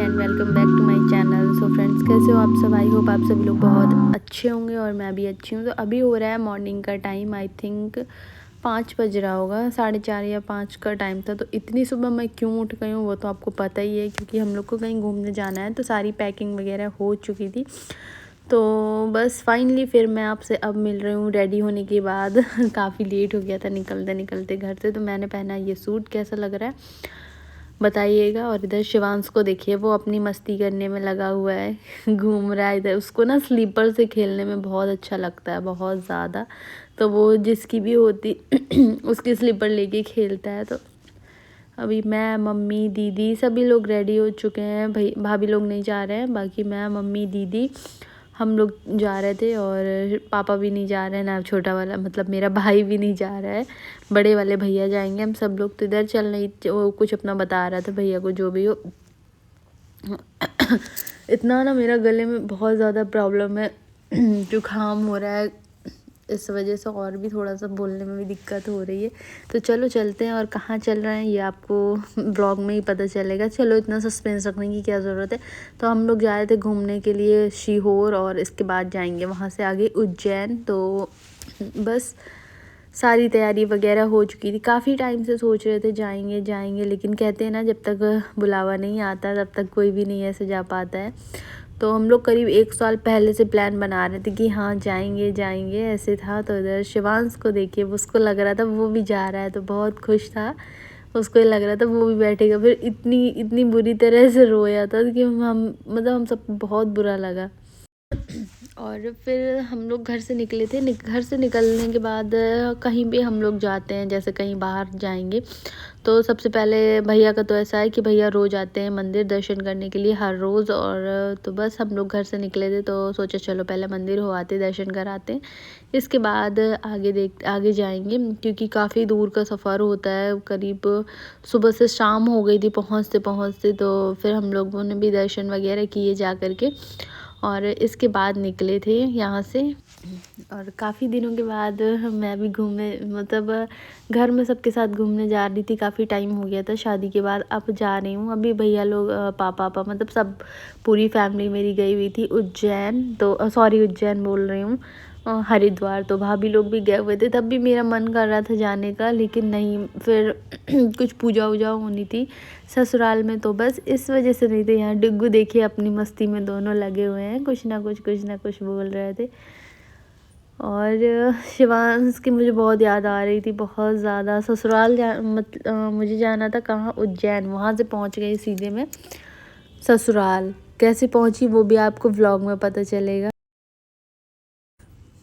And welcome back to my channel. So friends, कैसे हो आप सब? आई होप आप सभी लोग बहुत अच्छे होंगे और मैं भी अच्छी हूँ। तो अभी हो रहा है मॉर्निंग का टाइम, आई थिंक 5 बज रहा होगा, 4:30 या 5 का टाइम था। तो इतनी सुबह मैं क्यों उठ गई हूँ वो तो आपको पता ही है, क्योंकि हम लोग को कहीं घूमने जाना है। तो सारी पैकिंग वगैरह हो चुकी थी। तो बस फाइनली फिर मैं आपसे अब मिल रही हूँ रेडी होने के बाद। काफ़ी लेट हो गया था निकलते निकलते घर से। तो मैंने पहना ये सूट, कैसा लग रहा है बताइएगा। और इधर शिवांश को देखिए, वो अपनी मस्ती करने में लगा हुआ है। घूम रहा है इधर। उसको ना स्लीपर से खेलने में बहुत अच्छा लगता है, बहुत ज़्यादा। तो वो जिसकी भी होती उसकी स्लीपर लेके खेलता है। तो अभी मैं, मम्मी, दीदी सभी लोग रेडी हो चुके हैं। भाभी लोग नहीं जा रहे हैं, बाकी मैं, मम्मी, दीदी हम लोग जा रहे थे। और पापा भी नहीं जा रहे हैं ना, छोटा वाला मतलब मेरा भाई भी नहीं जा रहा है, बड़े वाले भैया जाएंगे। हम सब लोग तो इधर चल नहीं, वो कुछ अपना बता रहा था भैया को, जो भी हो। इतना ना मेरा गले में बहुत ज़्यादा प्रॉब्लम है, जुकाम हो रहा है, इस वजह से और भी थोड़ा सा बोलने में भी दिक्कत हो रही है। तो चलो चलते हैं, और कहाँ चल रहे हैं ये आपको ब्लॉग में ही पता चलेगा। चलो, इतना सस्पेंस रखने की क्या ज़रूरत है। तो हम लोग जा रहे थे घूमने के लिए सीहोर, और इसके बाद जाएंगे वहाँ से आगे उज्जैन। तो बस सारी तैयारी वगैरह हो चुकी थी। काफ़ी टाइम से सोच रहे थे जाएंगे जाएंगे, लेकिन कहते हैं ना, जब तक बुलावा नहीं आता तब तक कोई भी नहीं ऐसे जा पाता है। तो हम लोग करीब 1 साल पहले से प्लान बना रहे थे कि हाँ जाएंगे जाएंगे, ऐसे था। तो इधर शिवांश को देखिए, उसको लग रहा था वो भी जा रहा है, तो बहुत खुश था। उसको लग रहा था वो भी बैठेगा। फिर इतनी इतनी बुरी तरह से रोया था कि हम मतलब हम सबको बहुत बुरा लगा। और फिर हम लोग घर से निकले थे। घर से निकलने के बाद कहीं भी हम लोग जाते हैं, जैसे कहीं बाहर जाएंगे, तो सबसे पहले भैया का तो ऐसा है कि भैया रोज़ आते हैं मंदिर दर्शन करने के लिए, हर रोज़। और तो बस हम लोग घर से निकले थे, तो सोचा चलो पहले मंदिर हो आते, दर्शन कराते, इसके बाद आगे जाएंगे, क्योंकि काफ़ी दूर का सफ़र होता है। करीब सुबह से शाम हो गई थी पहुँचते पहुँचते। तो फिर हम लोगों ने भी दर्शन वगैरह किए जा कर के, और इसके बाद निकले थे यहाँ से। और काफ़ी दिनों के बाद मैं भी घूमने, मतलब घर में सबके साथ घूमने जा रही थी। काफ़ी टाइम हो गया था शादी के बाद, अब जा रही हूँ। अभी भैया लोग, पापा मतलब सब, पूरी फैमिली मेरी गई हुई थी उज्जैन। तो सॉरी, उज्जैन बोल रही हूँ, हरिद्वार। तो भाभी लोग भी गए हुए थे, तब भी मेरा मन कर रहा था जाने का, लेकिन नहीं। फिर कुछ पूजा वूजा होनी थी ससुराल में, तो बस इस वजह से नहीं थे। यहाँ डिग्गू देखिए अपनी मस्ती में दोनों लगे हुए हैं, कुछ ना कुछ बोल रहे थे। और शिवांश की मुझे बहुत याद आ रही थी, बहुत ज़्यादा। ससुराल मुझे जाना था कहाँ, उज्जैन। वहाँ से पहुँच गई सीधे मैं ससुराल। कैसे पहुँची वो भी आपको व्लॉग में पता चलेगा।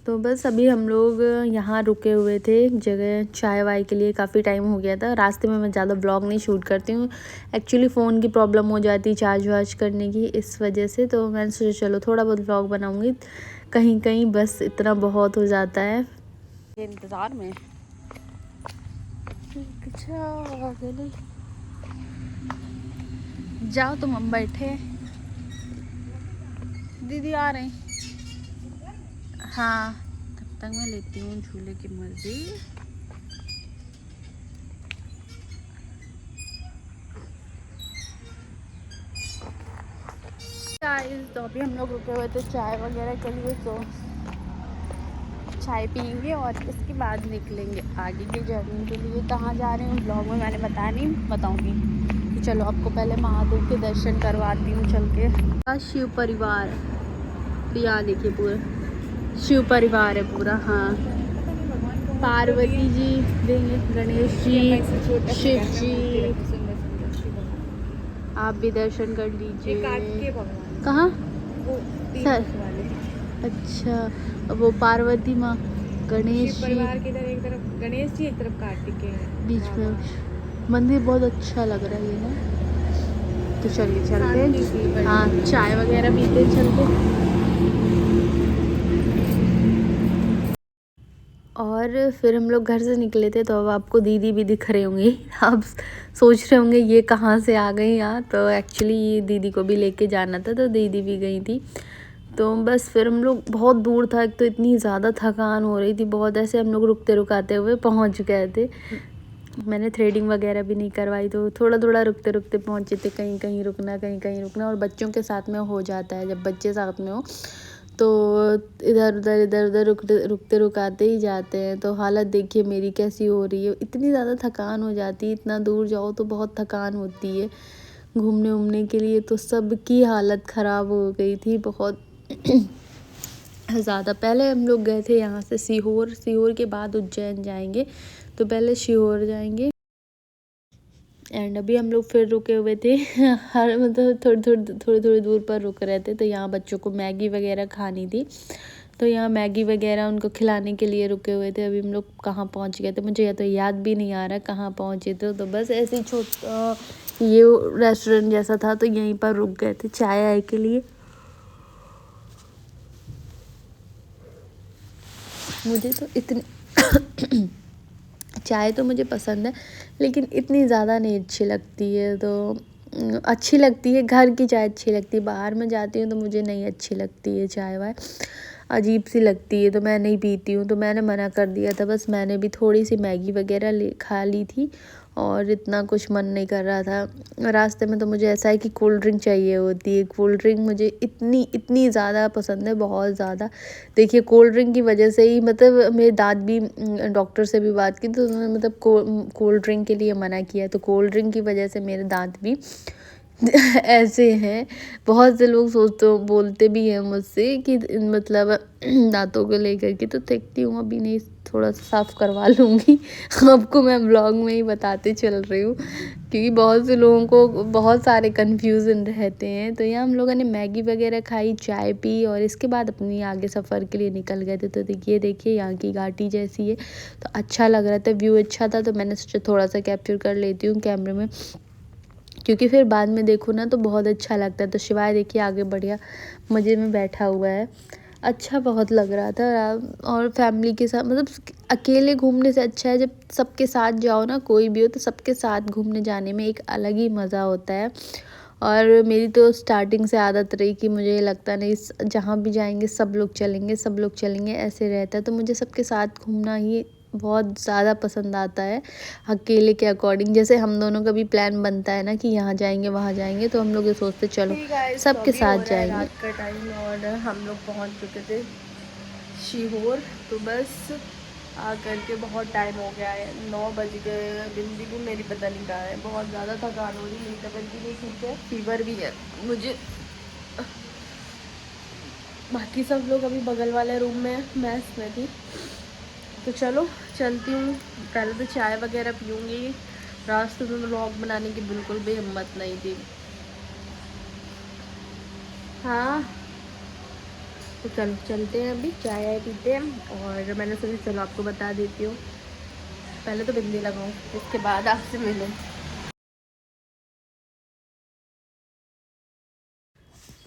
तो बस अभी हम लोग यहाँ रुके हुए थे एक जगह चाय वाय के लिए। काफ़ी टाइम हो गया था। रास्ते में मैं ज़्यादा ब्लॉग नहीं शूट करती हूँ, एक्चुअली फ़ोन की प्रॉब्लम हो जाती है चार्ज वार्ज करने की, इस वजह से। तो मैंने सोचा चलो थोड़ा बहुत ब्लॉग बनाऊँगी कहीं कहीं, बस इतना बहुत हो जाता है। इंतज़ार में जाओ, तुम हम बैठे, दीदी आ रहे हैं। हाँ, तब तक मैं लेती हूँ झूले की मर्जी। तो अभी हम लोग रुके हुए थे चाय वगैरह के लिए, तो चाय पियेंगे और इसके बाद निकलेंगे आगे की जर्नी के लिए। कहाँ जा रहे हैं ब्लॉग में मैंने बताया नहीं, बताऊंगी। तो चलो आपको पहले महादेव के दर्शन करवाती हूँ चल के। शिव परिवार, यहाँ देखिए पूरा शिव परिवार है पूरा। हाँ, पार्वती जी देंगे, गणेश जी, शिव जी, आप भी दर्शन कर लीजिए। कहाँ सर? अच्छा, वो पार्वती माँ, गणेश जी की इधर एक तरफ गणेश जी, एक तरफ कार्तिकेय बीच में। मंदिर बहुत अच्छा लग रहा है ये ना। तो चलिए चलते हैं, हाँ चाय वगैरह पीते चलते। और फिर हम लोग घर से निकले थे, तो अब आपको दीदी भी दिख रहे होंगे। आप सोच रहे होंगे ये कहाँ से आ गई यहाँ। तो एक्चुअली दीदी को भी लेके जाना था, तो दीदी भी गई थी। तो बस फिर हम लोग, बहुत दूर था, एक तो इतनी ज़्यादा थकान हो रही थी बहुत, ऐसे हम लोग रुकते रुकाते हुए पहुँच गए थे। मैंने थ्रेडिंग वगैरह भी नहीं करवाई, तो थोड़ा थोड़ा रुकते रुकते पहुँचे थे, कहीं कहीं रुकना, कहीं कहीं रुकना। और बच्चों के साथ में हो जाता है, जब बच्चे साथ में हो तो इधर उधर रुकते रुकाते ही जाते हैं। तो हालत देखिए मेरी कैसी हो रही है, इतनी ज़्यादा थकान हो जाती है, इतना दूर जाओ तो बहुत थकान होती है घूमने उमने के लिए। तो सबकी हालत ख़राब हो गई थी बहुत ज़्यादा। पहले हम लोग गए थे यहाँ से सीहोर, सीहोर के बाद उज्जैन जाएंगे, तो पहले सीहोर जाएंगे। एंड अभी हम लोग फिर रुके हुए थे हर मतलब थोड़ी दूर पर रुक रहे थे। तो यहाँ बच्चों को मैगी वगैरह खानी थी, तो यहाँ मैगी वगैरह उनको खिलाने के लिए रुके हुए थे। अभी हम लोग कहाँ पहुँच गए थे मुझे या तो याद भी नहीं आ रहा कहाँ पहुँचे थे। तो बस ऐसे ही छोटा ये रेस्टोरेंट जैसा था, तो यहीं पर रुक गए थे चाय आय के लिए। मुझे तो इतनी चाय तो मुझे पसंद है, लेकिन इतनी ज़्यादा नहीं अच्छी लगती है। तो अच्छी लगती है, घर की चाय अच्छी लगती है, बाहर में जाती हूँ तो मुझे नहीं अच्छी लगती है चाय वाय, अजीब सी लगती है, तो मैं नहीं पीती हूँ। तो मैंने मना कर दिया था। बस मैंने भी थोड़ी सी मैगी वगैरह खा ली थी, और इतना कुछ मन नहीं कर रहा था। रास्ते में तो मुझे ऐसा है कि कोल्ड ड्रिंक चाहिए होती है। कोल्ड ड्रिंक मुझे इतनी ज़्यादा पसंद है, बहुत ज़्यादा। देखिए कोल्ड ड्रिंक की वजह से ही मतलब मेरे दांत भी, डॉक्टर से भी बात की तो उन्होंने मतलब कोल्ड ड्रिंक के लिए मना किया। तो कोल्ड ड्रिंक की वजह से मेरे दांत भी ऐसे हैं। बहुत से लोग बोलते भी हैं मुझसे कि मतलब दांतों को लेकर के। तो देखती हूँ अभी नहीं, थोड़ा सा साफ़ करवा लूँगी आपको मैं ब्लॉग में ही बताते चल रही हूँ, क्योंकि बहुत से लोगों को बहुत सारे कन्फ्यूज़न रहते हैं। तो यहाँ हम लोगों ने मैगी वगैरह खाई, चाय पी, और इसके बाद अपनी आगे सफ़र के लिए निकल गए थे। तो देखिए यहाँ की घाटी जैसी है, तो अच्छा लग रहा था, व्यू अच्छा था। तो मैंने सोचा थोड़ा सा कैप्चर कर लेती हूँ कैमरे में, क्योंकि फिर बाद में देखो ना तो बहुत अच्छा लगता है। तो शिवाय देखिए आगे बढ़िया मज़े में बैठा हुआ है, अच्छा बहुत लग रहा था। और फैमिली के साथ मतलब अकेले घूमने से अच्छा है जब सबके साथ जाओ ना, कोई भी हो तो सबके साथ घूमने जाने में एक अलग ही मज़ा होता है। और मेरी तो स्टार्टिंग से आदत रही कि मुझे लगता नहीं जहाँ भी जाएंगे सब लोग चलेंगे ऐसे रहता है। तो मुझे सबके साथ घूमना ही बहुत ज़्यादा पसंद आता है अकेले के अकॉर्डिंग। जैसे हम दोनों का भी प्लान बनता है ना कि यहाँ जाएंगे वहाँ जाएंगे, तो हम लोग ये सोचते चलो सबके साथ जाएंगे। रात का टाइम और हम लोग पहुँच चुके थे सीहोर। तो बस आ करके बहुत टाइम हो गया है, 9 बज गए। बिंदी भी मेरी पता नहीं कहाँ है, बहुत ज़्यादा थकान हो रही, मेरी तबीयत भी नहीं ठीक है, फीवर भी है मुझे। बाकी सब लोग अभी बगल वाले रूम में, मैं इसमें थी। तो चलो चलती हूँ, पहले तो चाय वगैरह पीऊँगी। रास्ते में व्लॉग बनाने की बिल्कुल भी हिम्मत नहीं थी। हाँ तो चलो चलते हैं, अभी चाय आय पीते हैं। और मैंने सोचा चलो आपको बता देती हूँ, पहले तो बिंदी लगाऊँ उसके बाद आपसे मिलूँ।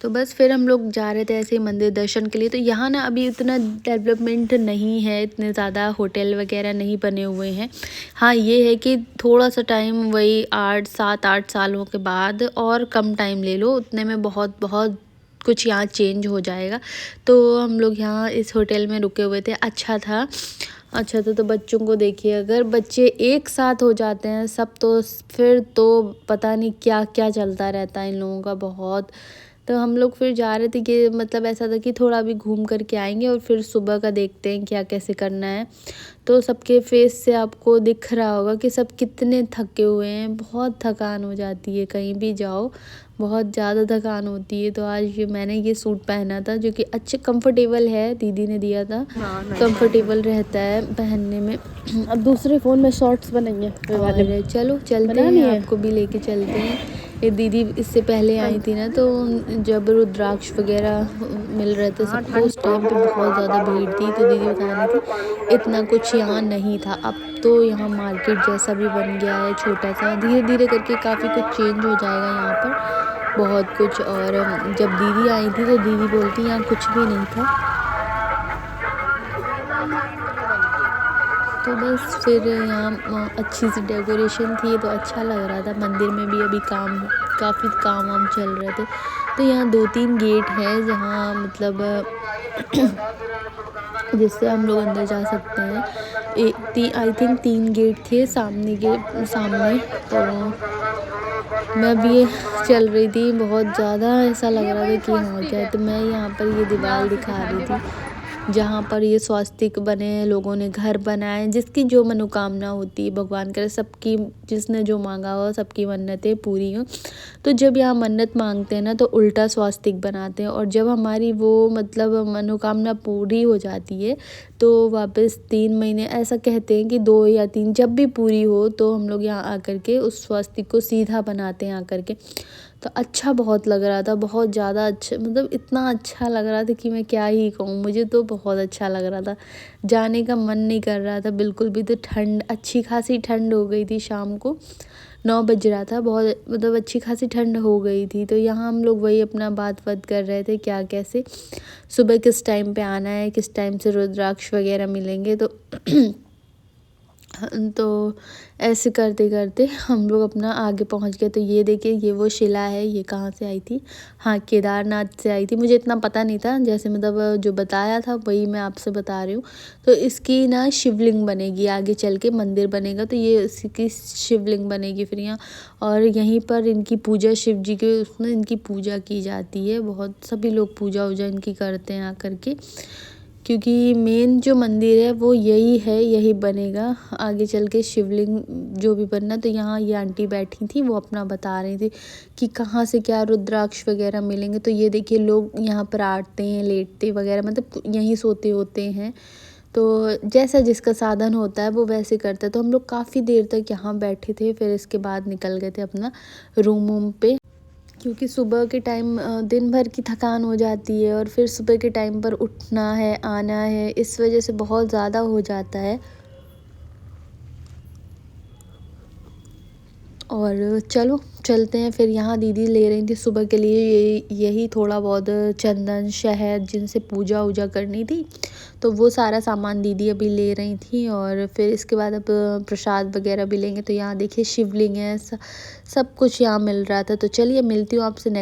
तो बस फिर हम लोग जा रहे थे ऐसे ही मंदिर दर्शन के लिए। तो यहाँ ना अभी इतना डेवलपमेंट नहीं है, इतने ज़्यादा होटल वगैरह नहीं बने हुए हैं। हाँ ये है कि थोड़ा सा टाइम, वही 7-8 सालों के बाद, और कम टाइम ले लो उतने में बहुत बहुत कुछ यहाँ चेंज हो जाएगा। तो हम लोग यहाँ इस होटल में रुके हुए थे, अच्छा था। तो बच्चों को देखिए, अगर बच्चे एक साथ हो जाते हैं सब, तो फिर तो पता नहीं क्या क्या चलता रहता है इन लोगों का बहुत। तो हम लोग फिर जा रहे थे कि मतलब ऐसा था कि थोड़ा भी घूम कर के आएंगे और फिर सुबह का देखते हैं क्या कैसे करना है। तो सबके फेस से आपको दिख रहा होगा कि सब कितने थके हुए हैं, बहुत थकान हो जाती है कहीं भी जाओ, बहुत ज़्यादा थकान होती है। तो आज मैंने ये सूट पहना था जो कि अच्छे कंफर्टेबल है, दीदी ने दिया था, कंफर्टेबल रहता है पहनने में। अब दूसरे फ़ोन में शॉर्ट्स बनाएंगे, और चलो चलते हैं, आपको भी लेके चलते हैं। ये दीदी इससे पहले आई थी ना, तो जब रुद्राक्ष वगैरह मिल रहे थे सबको, उस टाइम पे बहुत ज़्यादा भीड़ थी। तो दीदी बता रही थी इतना कुछ यहाँ नहीं था, अब तो यहाँ मार्केट जैसा भी बन गया है छोटा सा। धीरे धीरे करके काफ़ी कुछ चेंज हो जाएगा यहाँ पर, बहुत कुछ। और जब दीदी आई थी तो दीदी बोलती यहाँ कुछ भी नहीं था। तो बस फिर यहाँ अच्छी सी डेकोरेशन थी, तो अच्छा लग रहा था। मंदिर में भी अभी काफ़ी काम वाम चल रहे थे। तो यहाँ 2-3 गेट हैं जहाँ मतलब जिससे हम लोग अंदर जा सकते हैं। आई थिंक 3 गेट थे सामने तो मैं भी चल रही थी, बहुत ज़्यादा ऐसा लग रहा था कि हाँ क्या है। तो मैं यहाँ पर ये दीवार दिखा रही थी जहाँ पर ये स्वास्तिक बने हैं, लोगों ने घर बनाए, जिसकी जो मनोकामना होती है भगवान करे सबकी, जिसने जो मांगा हो सबकी मन्नतें पूरी हो। तो जब यहाँ मन्नत मांगते हैं ना तो उल्टा स्वास्तिक बनाते हैं, और जब हमारी वो मतलब मनोकामना पूरी हो जाती है तो वापस 3 महीने, ऐसा कहते हैं कि 2 या 3 जब भी पूरी हो तो हम लोग यहाँ आकर के उस स्वास्तिक को सीधा बनाते हैं आकर के। तो अच्छा बहुत लग रहा था, बहुत ज़्यादा अच्छा, मतलब इतना अच्छा लग रहा था कि मैं क्या ही कहूँ। मुझे तो बहुत अच्छा लग रहा था, जाने का मन नहीं कर रहा था बिल्कुल भी। तो ठंड, अच्छी खासी ठंड हो गई थी, शाम को 9 बज रहा था, बहुत मतलब अच्छी खासी ठंड हो गई थी। तो यहाँ हम लोग वही अपना बात कर रहे थे क्या कैसे सुबह किस टाइम पे आना है, किस टाइम से रुद्राक्ष वगैरह मिलेंगे। तो ऐसे करते करते हम लोग अपना आगे पहुंच गए। तो ये देखिए, ये वो शिला है, ये कहाँ से आई थी, हाँ केदारनाथ से आई थी। मुझे इतना पता नहीं था, जैसे मतलब जो बताया था वही मैं आपसे बता रही हूँ। तो इसकी ना शिवलिंग बनेगी, आगे चल के मंदिर बनेगा तो ये इसकी शिवलिंग बनेगी फिर यहाँ। और यहीं पर इनकी पूजा, शिव जी के उसमें इनकी पूजा की जाती है। बहुत सभी लोग पूजा वूजा इनकी करते हैं आकर के, क्योंकि मेन जो मंदिर है वो यही है, यही बनेगा आगे चल के शिवलिंग जो भी बनना। तो यहाँ ये आंटी बैठी थी, वो अपना बता रही थी कि कहाँ से क्या रुद्राक्ष वगैरह मिलेंगे। तो ये देखिए, लोग यहाँ पर आते हैं, लेटते वगैरह, मतलब यहीं सोते होते हैं। तो जैसा जिसका साधन होता है वो वैसे करता है। तो हम लोग काफ़ी देर तक यहाँ बैठे थे, फिर इसके बाद निकल गए थे अपना रूम पे, क्योंकि सुबह के टाइम दिन भर की थकान हो जाती है और फिर सुबह के टाइम पर उठना है, आना है, इस वजह से बहुत ज़्यादा हो जाता है। और चलो चलते हैं फिर। यहाँ दीदी ले रही थी सुबह के लिए यही थोड़ा बहुत चंदन, शहद, जिनसे पूजा वूजा करनी थी, तो वो सारा सामान दीदी अभी ले रही थी। और फिर इसके बाद अब प्रसाद वगैरह भी लेंगे। तो यहाँ देखिए शिवलिंग है, सब कुछ यहाँ मिल रहा था। तो चलिए मिलती हूँ आपसे नेक्स्ट।